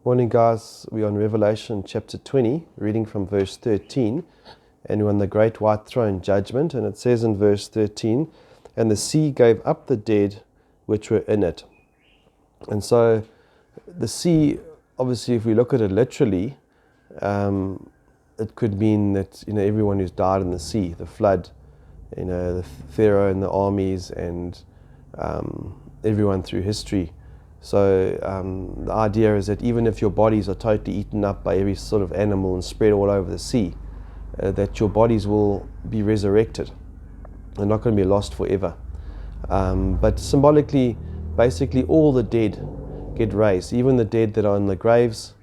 Morning, guys. We're on Revelation chapter 20, reading from verse 13, and we're on the great white throne judgment. And it says in verse 13, "And the sea gave up the dead which were in it." And so the sea, obviously, if we look at it literally, it could mean that everyone who's died in the sea, the flood, the Pharaoh and the armies, and everyone through history. So the idea is that even if your bodies are totally eaten up by every sort of animal and spread all over the sea, that your bodies will be resurrected. They're not going to be lost forever. But symbolically, basically all the dead get raised, even the dead that are in the graves.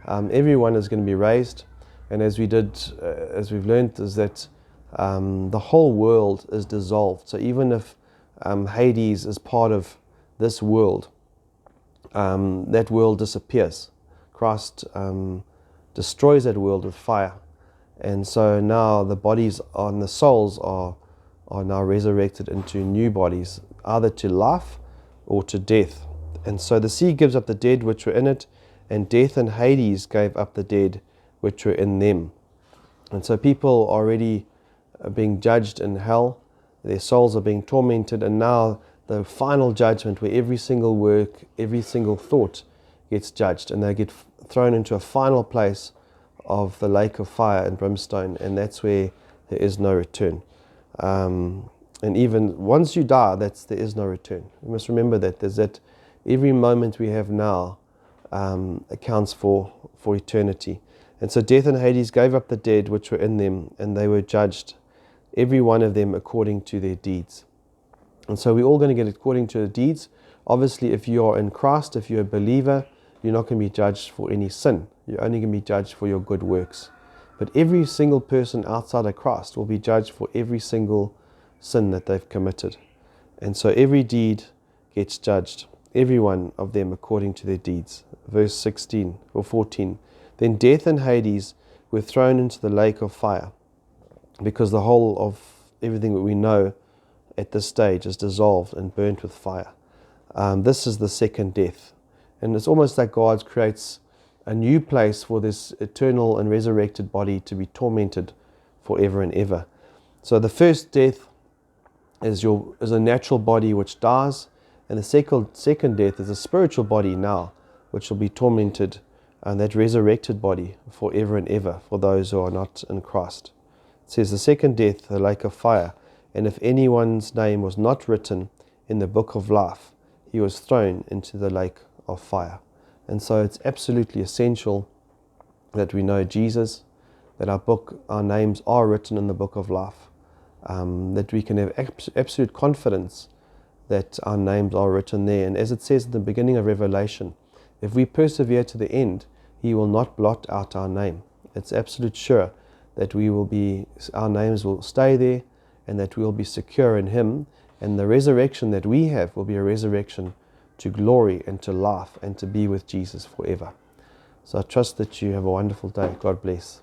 Everyone is going to be raised. And as we've learned, is that the whole world is dissolved. So even if Hades is part of this world, that world disappears. Christ destroys that world with fire. And so now the bodies and the souls are now resurrected into new bodies, either to life or to death. And so the sea gives up the dead which were in it, and death and Hades gave up the dead which were in them. And so people are already being judged in hell. Their souls are being tormented, and now the final judgment, where every single work, every single thought gets judged, and they get thrown into a final place of the lake of fire and brimstone, and that's where there is no return. And even once you die, there is no return. We must remember that. There's that every moment we have now accounts for eternity. And so death and Hades gave up the dead which were in them, and they were judged, every one of them according to their deeds. And so we're all going to get according to the deeds. Obviously, if you are in Christ, if you're a believer, you're not going to be judged for any sin. You're only going to be judged for your good works. But every single person outside of Christ will be judged for every single sin that they've committed. And so every deed gets judged, every one of them according to their deeds. Verse 16 or 14. Then death and Hades were thrown into the lake of fire, because the whole of everything that we know at this stage is dissolved and burnt with fire. This is the second death. And it's almost like God creates a new place for this eternal and resurrected body to be tormented forever and ever. So the first death is a natural body which dies, and the second death is a spiritual body now, which will be tormented, and that resurrected body forever and ever for those who are not in Christ. It says the second death, the lake of fire. And if anyone's name was not written in the book of life, he was thrown into the lake of fire. And so it's absolutely essential that we know Jesus, that our names are written in the book of life, that we can have absolute confidence that our names are written there. And as it says at the beginning of Revelation, if we persevere to the end, he will not blot out our name. It's absolute sure that our names will stay there, and that we will be secure in him, and the resurrection that we have will be a resurrection to glory and to life and to be with Jesus forever. So I trust that you have a wonderful day. God bless.